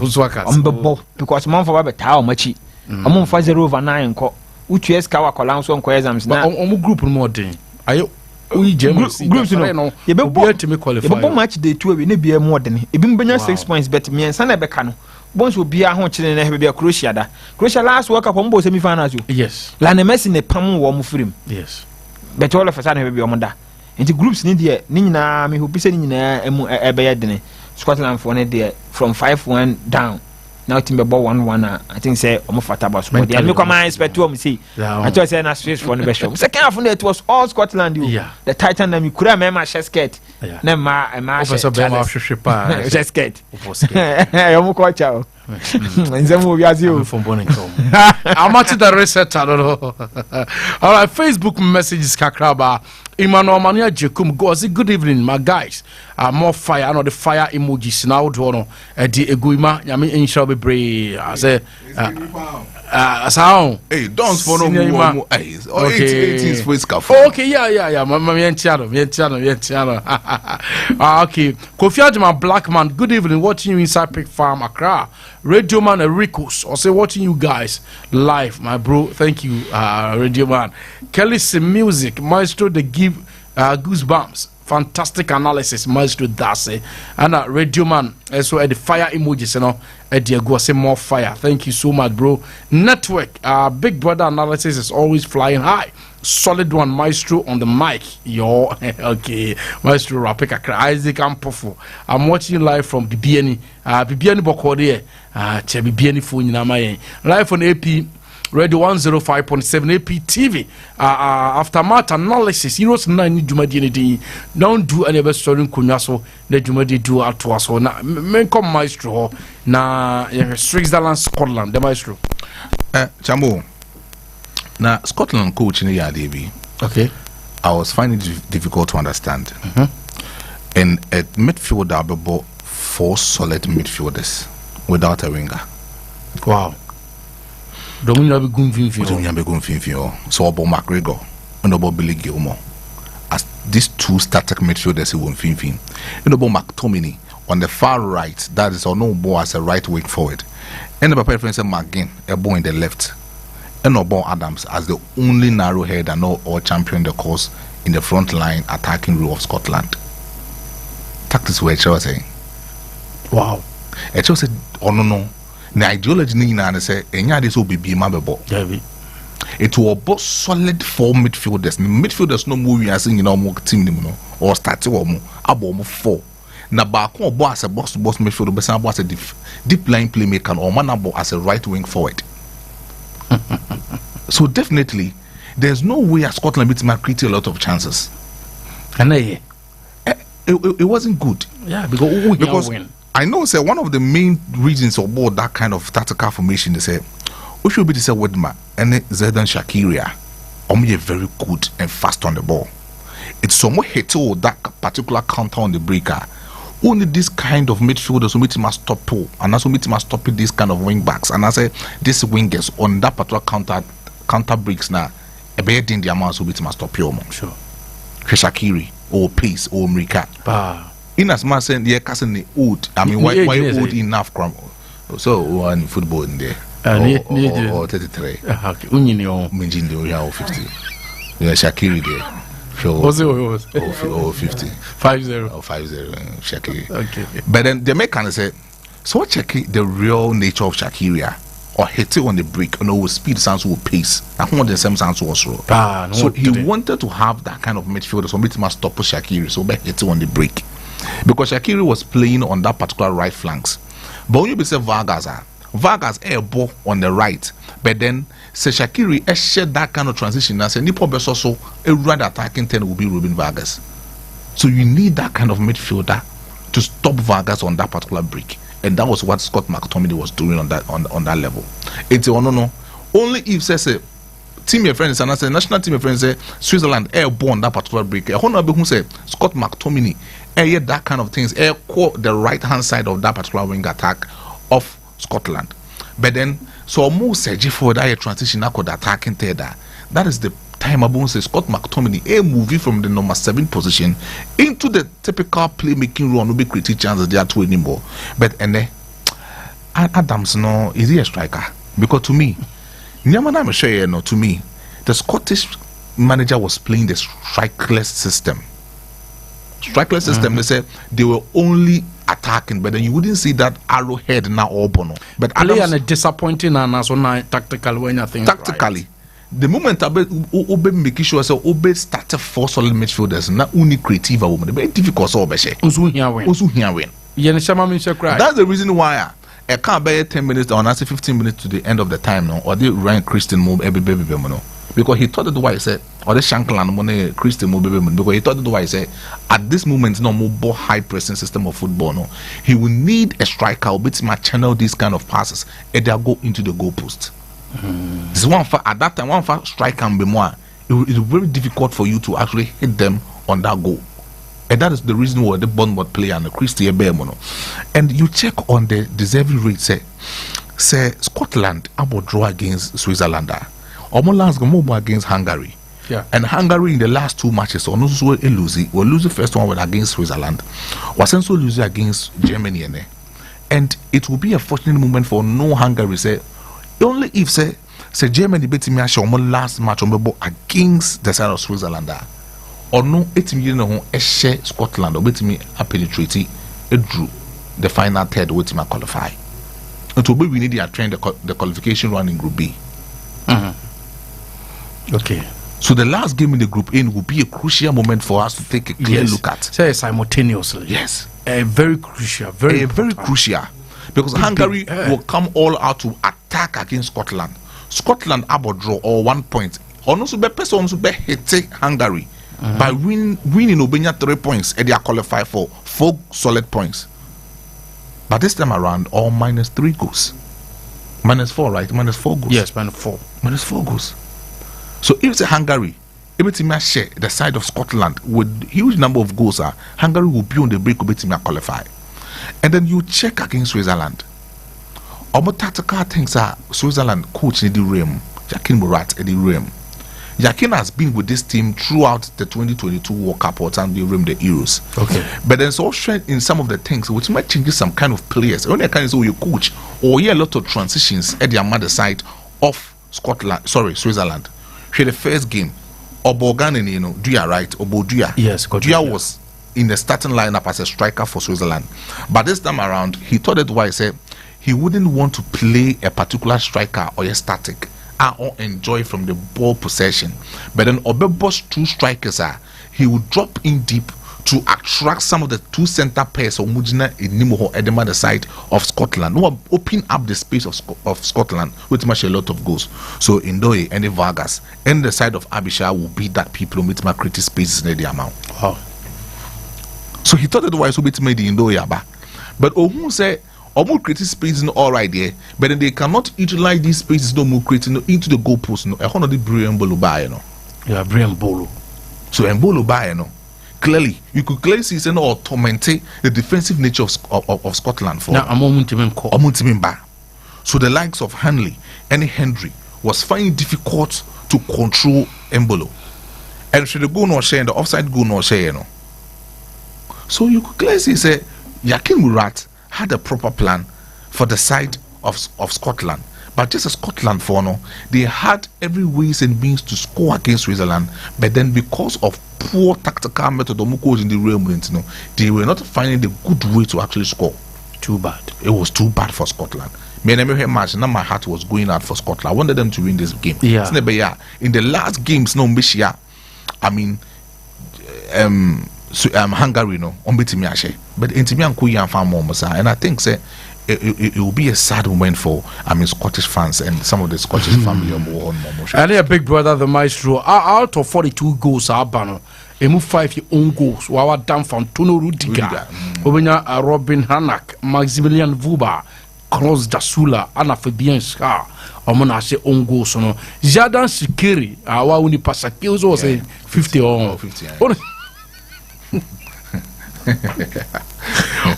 because I'm for about how much. I'm for 0/9. Which years kawa kola so nko exams na. I'm group more thing. Ayo. We groups no you be to qualify you match day 2 we na bia more than e bi mbenya 6 points bet me ensa na be ka no bonus obi a ho kire na be Croatia da Croatia last world cup mbo semi finals yo yes la na Messi ne pam wo mo firim yes bet all of us na be o mo da enti groups ni de ni nyina me hope se ni nyina ebe ya de Scotland for ne de from 5-1 down now team be 1-1 I think say omo fata ba so dey me come expect to say I just say na Swiss for no be show second half it was all Scotland you the Titan na me kura me ma skirt na ma so be ma hwehwe skirt omo ko chao nzemu bi azio from Bonington how much the reset all right Facebook messages kakraba Emmanuel Mania Jekum goes good evening my guys more fire I know the fire emojis now do no the eguima nyame insha be brave I say Sound. Hey, don't follow me. Hey, 18 is for scaff. Okay, yeah. Mama, me channel. Okay. Kofi Ajima Blackman, good evening. Watching you inside Pig Farm, Accra. Radio Man Ericos, or say watching you guys live, my bro. Thank you, Radio Man. Kelly's music, Maestro, they give goosebumps. Fantastic analysis, Maestro Dase. And Radio Man, so at the fire emojis, you know, at the go say more fire. Thank you so much, bro. Network, Big Brother analysis is always flying high. Solid one, Maestro on the mic. Yo, okay, Maestro Rapika Isaac Ampofo. I'm watching live from Bibiani. Bibiani Bokode, Bibiani phone in live on AP. Radio 105.7 AP TV. Aftermath analysis. Heroes 9 Jumadi. Don't do any best story in Kunyaso. The Jumadi do at us. Na men come Maestro. Na Switzerland, Scotland. The Maestro. Chambo. Now Scotland coach in the Yardie. Okay. I was finding it difficult to understand. And at midfield, I bought 4 solid midfielders without a winger. Wow. Don't you have a good view? So about McGregor and about Billy Gilmore as these 2 static midfielders who won Finfin. And about McTominay on the far right, that is on no ball as a right wing forward. And the preference McGinn, a ball in the left. And about Adams as the only narrow head and all champion the course in the front line attacking role of Scotland. Tactics were saying. Wow. It said, oh no. The ideology ni na say enya this will be mabebo. It will both solid 4 midfielders. Midfielders no more we are seeing more team no or start or more abo 4. Na ba ko obo as a boss midfielder be san as a deep line playmaker or man abo as a right wing forward. So definitely there's no way a Scotland beat create a lot of chances. And it wasn't good. Yeah, because win. I know, say one of the main reasons about that kind of tactical formation, they say, we should be to say Wedma and Zedan Shakiria, very good and fast on the ball. It's somewhat hit that particular counter on the breaker. Only this kind of midfielders who must stop pull, and also must stop this kind of wing backs. And I say these wingers on that particular counter breaks now, a bit in the amounts who must stop you. Sure. Shakiri or Pace or Mrika. In as much as the cousin old, I mean, why old enough crumble? So one football in there. Or 33. Minjin the 50. Yeah, Shakiri there. So or 50. 50 or 50 Shakiri. Okay. But then the mechanic say, so check the real nature of Shakiria. Or hit it on the break, with speed sounds with pace. I want the same sounds was wrong. So he wanted to have that kind of midfielder, so he must stop Shakiri, so hit it on the break. Because Shakiri was playing on that particular right flanks. But when you say Vargas air ball on the right, but then say Shakiri shared that kind of transition and say Nipo Besoso a right attacking 10 will be Ruben Vargas. So you need that kind of midfielder to stop Vargas on that particular break. And that was what Scott McTominay was doing on that level. It's no. Only if say team your friends and I say national team your friends say Switzerland airborne that particular break. I want to who say Scott McTominay that kind of things caught the right hand side of that particular wing attack of Scotland. But then so most for that transition I could attacking there. That is the time about say Scott McTominay moving from the number 7 position into the typical playmaking role. No be creating chances there too anymore. But Adams no is he a striker? Because to me, to me, the Scottish manager was playing the strikerless system. They said they were only attacking, but then you wouldn't see that arrowhead now or bono. But play and a disappointing and as on tactical when nothing. Tactically, the moment Obe making sure so Obe started 4 solid midfielders, not only creative woman, very difficult so That's the reason why I can't bear 10 minutes or 15 minutes to the end of the time now, or they ran Christian move every baby no. Because he thought that why I said, or the Shankland money Christian move because he thought that why I said at this moment no more high pressing system of football no. He will need a striker who beats my channel these kind of passes and they'll go into the goal post. This one for at that time one for striker and be more it's very difficult for you to actually hit them on that goal. And that is the reason why the Bournemouth player and the Christian Bemono. And you check on the deserving rate, say say Scotland abo draw against Switzerland. Omo last game against Hungary. Yeah. And Hungary in the last 2 matches, or no, so lose. We lose the first one against Switzerland. Was also lose against Germany, and it will be a fortunate moment for no Hungary. Say only if say Germany beat me last match against the side of Switzerland, or no, it me share Scotland or beat me a penetrate it drew the final third with me qualify. And to be we need to train the qualification run in Group B. Okay. So the last game in the Group A will be a crucial moment for us to take a clear look at. Say simultaneously. Yes. Very crucial. Very crucial. Because Hungary will come all out to attack against Scotland. Scotland able draw or 1 point. Or also be person be hit Hungary by winning Obenya 3 points and they are qualified for 4 solid points. But this time around all -3 goals. -4, right? -4 goals. Yes, -4. -4 goals. So if it's Hungary, Ebetimia share the side of Scotland with huge number of goals, Hungary will be on the break, Ebetimia qualify. And then you check against Switzerland. Almost tactical things are Switzerland coach in the realm, Yakin Murat in the realm. Yakin has been with this team throughout the 2022 World Cup or time the realm, the Euros. Okay. But there's also in some of the things which might change some kind of players. Only I can say you coach or a lot of transitions at the other side of Switzerland. The first game, Oboganin, Duya, right? Oboduya. Yes, Duya was in the starting lineup as a striker for Switzerland. But this time around, he thought it why he wouldn't want to play a particular striker or a static or enjoy from the ball possession. But then Obebo's 2 strikers he would drop in deep to attract some of the 2 center pairs of Mujina Nimoho at the side of Scotland, who will open up the space of Scotland with much a lot of goals. So Indoye and the Vargas and the side of Abisha will be that people with my creative spaces in the amount. Wow. So he thought otherwise would be made the Indoye aba. But Ohun said almost creative spaces all right there, but then they cannot utilize these spaces no more creating into the goalpost. No, a hundred brilliant bolo by Yeah, brilliant bolo. So Mbolo by clearly, you could clearly see saying or torment the defensive nature of Scotland for. Now, I'm so the likes of Hanley and Hendry was finding difficult to control Mbolo, and should the goal not share the offside goal not share, So you could clearly see say Yakin Murat had a proper plan for the side of Scotland. But just as Scotland for they had every ways and means to score against Switzerland, but then because of poor tactical method in the realm, they were not finding the good way to actually score. Too bad. It was too bad for Scotland. Me and match, now my heart was going out for Scotland. I wanted them to win this game. Yeah. In the last games, I mean, Hungary, but and I think it will be a sad moment for Scottish fans and some of the Scottish family and a big brother, the maestro, out of 42 goals, Abano, emu 5 your own goals. Wawa down from Tono Rudiger, Obenya Robin Hanak, Maximilian Vuba, Cross Dasula, Anna Fabian Scar, Omona say own goals. Jadan Sikiri, our only Pasakils was 50 or 50.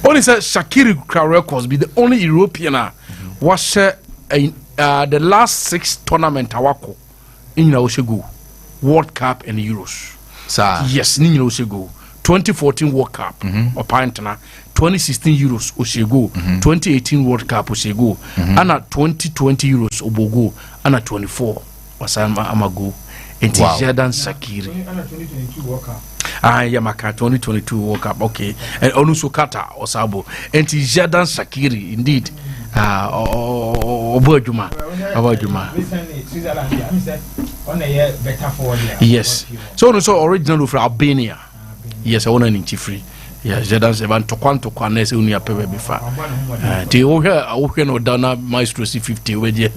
Only said Shakiri records be the only European was the last 6 tournament awako in Oshego World Cup and Euros. Sir. Yes, in Oshego 2014 World Cup or Pintana, 2016 Euros Oshego, 2018 World Cup Oshego, and at 2020 Euros Obogo, and at 24 was Amago. And Jadan Sakiri. Yamaka 2022 World Cup, okay. And Onusukata Osabo. And Jadan Sakiri, indeed. Obojuma. Yes. So also original from Albania. Yes, I want an inch free. Yes, Jadan Sevan to Quannes Unia Pepe Bifa. The Oka no Dana Maestro C50 with you.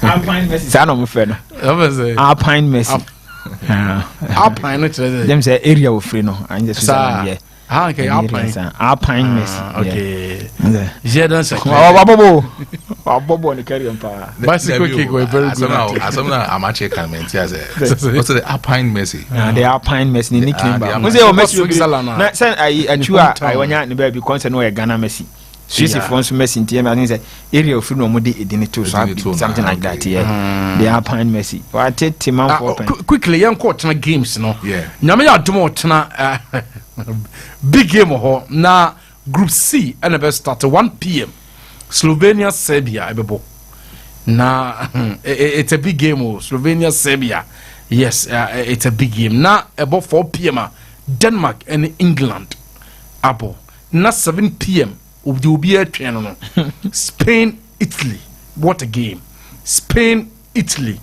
Alpine Messi. Alpine Messi. Alpine, them say area of free no. I'm just okay, Alpine. Alpine Messi. Okay. Jadan Sakiri. Bobo on the carry pa. Bicycle kick were very good. As I'm not Amakye can maintain as what's the Alpine Messi? The Alpine Messi nickname. Messi. I wanya the baby concern no Ghana Messi. Swiss phones Messi team I think say area of no modi edinito so something like that yeah. They are Pine Messi. What team for quickly young court na games no. Yeah. Nyame ya domo tena big game ho na Group C and be start 1 p.m. Slovenia Serbia ebebo. Na it's a big game Slovenia Serbia. Yes, it's a big game. Na about 4 p.m. Denmark and England. Abo. Na 7 p.m. will be a channel. Spain Italy. What a game. Spain Italy.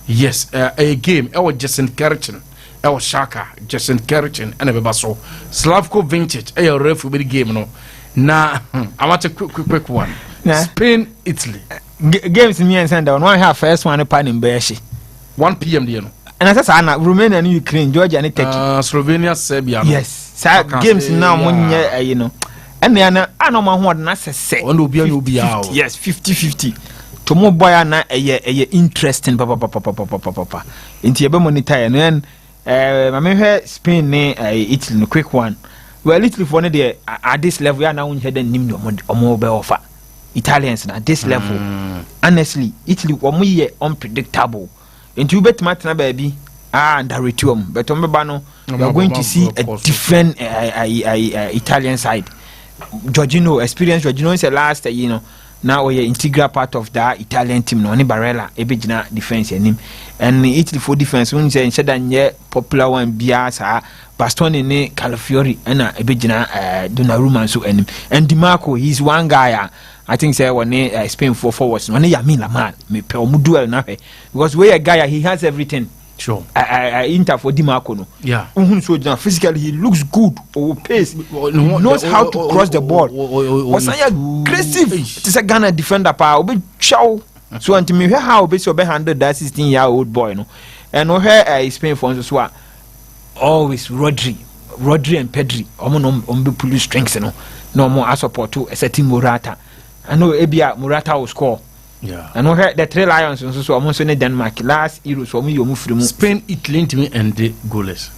Yes, a game. I was Jason Kerchen. I was Shaka, Jason Kerchen and a so Slavko Vintage. A ref will be the game no. Na I want a quick one. Spain Italy. Games me and Sanda one have first one upon in Beshi. 1 p.m. do you know? And I said Romania and Ukraine, Georgia and Turkey. Slovenia, Serbia. Yes. So games now one year, you know. And then I know my one na say. One will be out. Yes, 50-50. To more boy na a interesting papa. Into your monitor and then I mean Spain Italy quick one. Well Italy for there at this level we are now head and name or more offer. Italians at this level. Honestly, Italy one year unpredictable. And you bet Martina baby and the return, but Ombano, you are going to see a different Italian side. Giorgino experience. Giorgino is the last, you know. Now we are integral part of that Italian team. No, Barella, Ebijina defense and him, and Italy for defense. When you say that popular one, Biasa, Bastoni, ne Calafiori, and Ebijina, Donnarumma, so and Dimarco. He's one guy. I think say when Spain for forwards, when Yamila man, me pe omuduel na because we a guy he has everything. Sure. Inter for Dimarco no. Yeah. So physically he looks good. Pace. Knows how to cross the ball. Was aggressive. It's a Ghana defender pa. Obi chow. So until me how be so be handle that 16-year-old boy no. And no here Spain for so always Rodri and Pedri. Omo be police strengths no. No more support to a certain Morata. I know Ebia Morata will score. Yeah. I know the 3 Lions so almost in Denmark last Euro so me you move from Spain Italy to me and the goalless.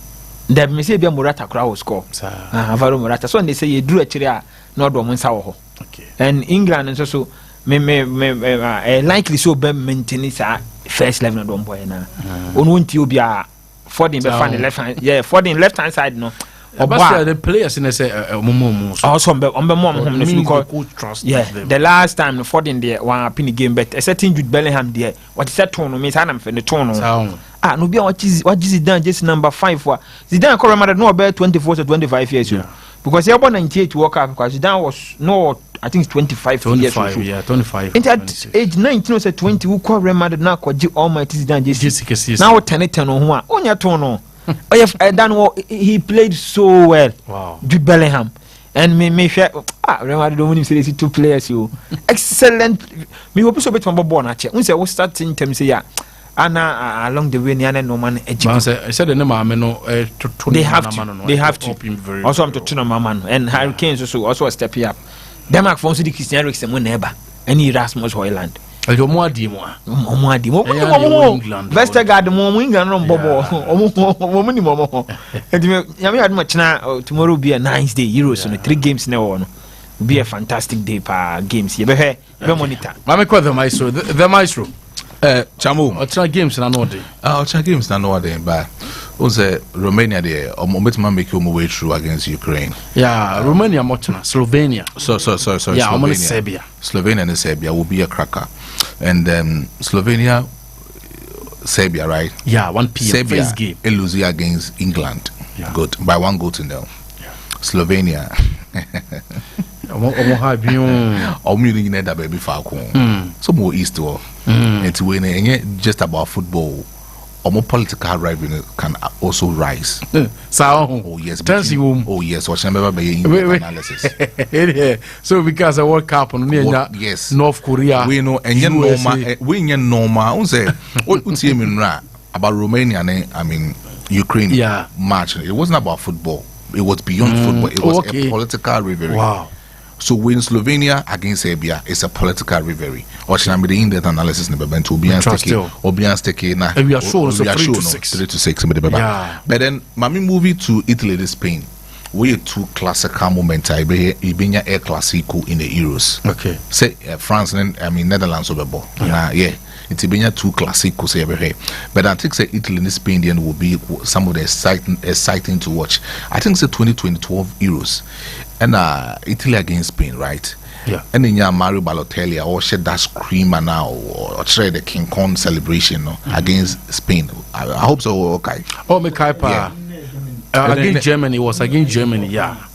There me say Ebia Morata crowd will score. Alvaro Morata. So they say you drew a chair not do monsa ho. Okay. And England and so me likely so be maintain it first level no boy na. On won't you be a Fording be fan left hand. Yeah, Fording left hand side no. But the players in say also on the mom trust. Yeah, the last time the Ford in there one penny game, but a certain Jude Bellingham there. What is that tone? Miss Adam for the tone. No be what is Zidane just number 5 for Zidane. I remember no about 24 to 25 years because he was 98 to walk up because Zidane was no I think 25 years old. Yeah, 25. And at age 19 was 20 who call remember now called Almighty Zidane just now 10 on your tone. Oh yeah, he played so well. Wow. Jude Bellingham. And me share remember the winning series 2 players you. Excellent. Me hope so bet from Bobo na che. Unse we start in terms yeah. Ana along the way near no man edge. I said the name no they have to. Also I'm to tuna mama and Hurricanes also a step up. Denmark for the Christian Eriksen when neighbor. Any Rasmus Højlund. Vestergaard mo England no bobo omo ni mo yami had much na tomorrow be a nice day Euros no 3 games na one be a fantastic day pa games you be monitor mama call the maestro Chamu otra games na no day otra games na no day but was Romania there omo make your way through against Ukraine. Yeah, Romania motna Slovenia. So yeah, Slovenia. Serbia. Slovenia and Serbia will be a cracker. And Slovenia Serbia, right? Yeah, 1 p.m. Serbia first game. Lose against England. Yeah. Good. By 1 goal to 0. Slovenia. So more east to it's when and just about football. Or more political revenue can also rise. Oh yes, oh yes. What never be analysis. So because the World Cup on yes, North Korea, we know and normal. We normal. Say what you mean about Romania? I mean Ukraine. Yeah, match. It wasn't about football. It was beyond football. It was a political rivalry. Wow. So when Slovenia against Serbia, it's a political rivalry. Or should I be the in-depth analysis in the event to be unsticky na we are sure 3-6. But then Mami movie to Italy to Spain. we two classical moments. I be Air Classico in the Euros. Okay. Say France and Netherlands over ball. Yeah. It's been two classicals every. But I think say Italy and Spain then will be some of the exciting to watch. I think say 2012 Euros and Italy against Spain, right? Yeah. And then Mario Balotelli or shed that screamer now or try the King Kong celebration against Spain. I hope so. Okay. Oh, Mekaipa. Against Germany, was against Germany, yeah.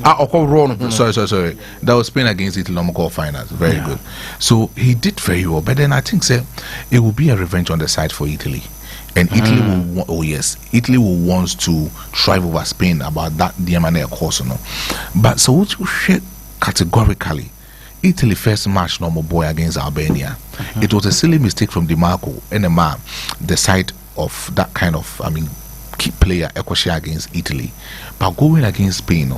Sorry. That was Spain against Italy on the finals. Very good. So he did very well. But then I think it will be a revenge on the side for Italy. And Italy will, Italy will want to thrive over Spain about that Diamante course, you know. But so what you share categorically, Italy first match normal boy against Albania. It was a silly mistake from DiMarco and the side of that kind of key player Ecosia against Italy. But going against Spain,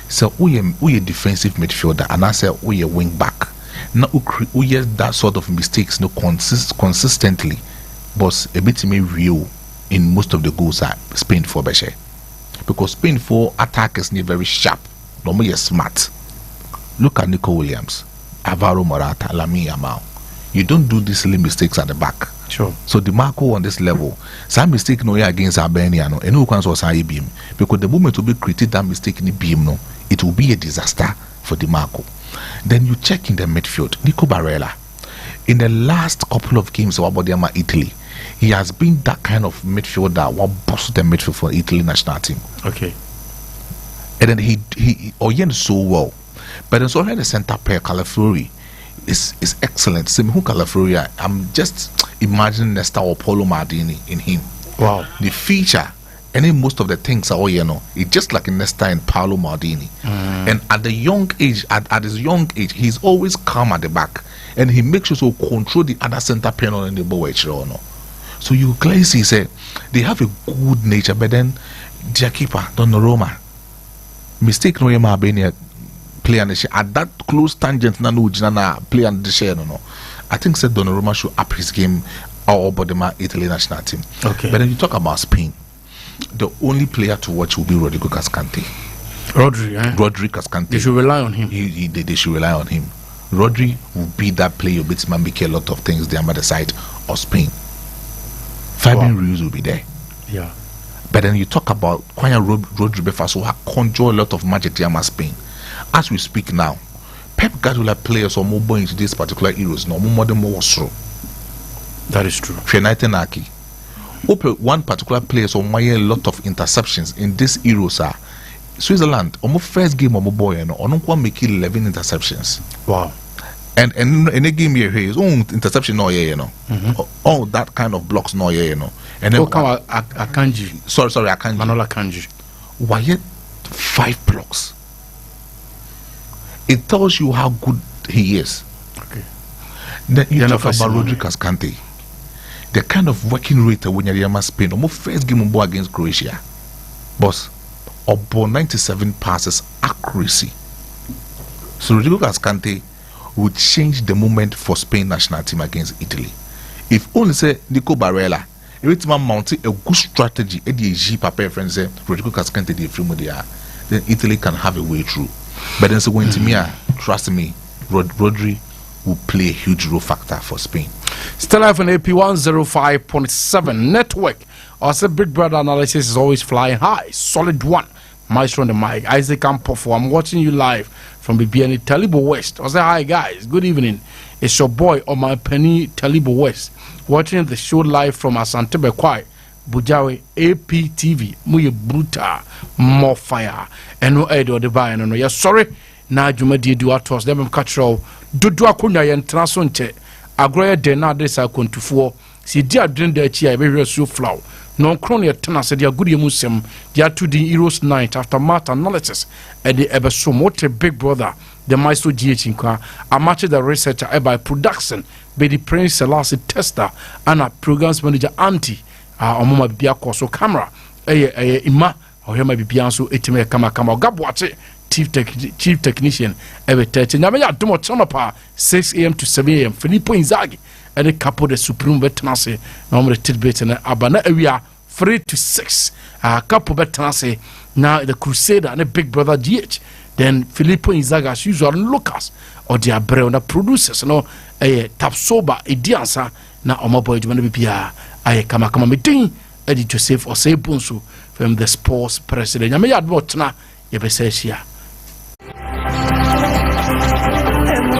so we a defensive midfielder and I say we a wing back. Now we that sort of mistakes consistently, but a bit real in most of the goals at Spain for Beshe. Because Spain for attackers need very sharp, normally smart. Look at Nico Williams, Alvaro Morata, Lamine Yamal. You don't do these silly mistakes at the back. Sure. So DiMarco on this level, some mistake no against Albania no, and who can so say beam because the moment to be created that mistake in the beam no, it will be a disaster for DiMarco. Then you check in the midfield, Nico Barella. In the last couple of games of Abodiama Italy, he has been that kind of midfielder what bossed the midfield for Italy national team. Okay. And then he oriented so well. But then so the center player Calafiori is excellent. Same who Calafiori, I'm just imagining Nesta or Paulo Maldini in him. Wow. The feature and then most of the things are it's just like Nesta and Paolo Maldini. And at the young age, at his young age, he's always calm at the back. And he makes you so control the other center panel in the ball. So you clearly see they have a good nature, but then their keeper, Donnarumma, mistake no Albania play on the share at that close tangent na play on the share no. I think Donnarumma should up his game all about the Italy national team. Okay. But then you talk about Spain, the only player to watch will be Rodrigo Cascante. Rodri Cascante. They should rely on him. They should rely on him. Rodri will be that player bit man make a lot of things there by the side of Spain. Fabian Ruiz will be there. Yeah. But then you talk about Kwanya Rodri Befaso who conjure a lot of magic there in Spain. As we speak now, Pep Guardiola players are more into this particular Euros no more than more so. That is true. Fianitenaki. One particular player so a lot of interceptions in this Euros are Switzerland. Almost first game of boy and on make 11 interceptions. Wow. And in a game here his own interception no all that kind of blocks no And then Akanji. Sorry Akanji. Manola Kanji. Why 5 blocks? It tells you how good he is. Okay. Then you talk about Rodrigo Cascante. The kind of working rate when you're Spain, almost first game on board against Croatia. Boss, about 97 passes accuracy. So Rodrigo Cascante would change the moment for Spain national team against Italy. If only say Nico Barella, every time mounted a good strategy, friends say Rodrigo Cascante the free then Italy can have a way through. But then so going to me, trust me, Rodri will play a huge role factor for Spain. Still live on AP 105.7 network. Also, Big Brother analysis is always flying high. Solid one. Maestro on the mic. Isaac Ampofo. I'm watching you live from BBN Talibo West. I say hi guys. Good evening. It's your boy on my penny Talibo West. Watching the show live from Asante Bekwai. Bujawe APTV muye bruta more fire and no edo de buy no ya sorry na dwumadi du atos dem catchrow dodo akonya ye ntraso nche agroye de na de sa kontufo si di adwen da chi a be hwe so flow no kron ye tena se dia gudi musem dia to the Euros night after match analysis and the ebeso mote Big Brother the maestro GH nkwa Amakye the researcher by production be the Prince Selassie tester and a programs manager anti omoma bibia koso camera ima ohema bibia nso etime kama ogabwache chief technician ebe 30 na me ya domo chama pa 6 am to 7 am Filippo Inzaghi and the capo de supreme betnase na omre tidbet na abana awia 3 to 6 a couple better say now the Crusader and the Big Brother GH. Then Filippo Inzaghi as usual Lucas or the Abreu the producers no tap sober a diansa na omoboy jumana bia aye kama meeting Eddie Joseph or say Bonsu from the sports president. Yame yad botna yebe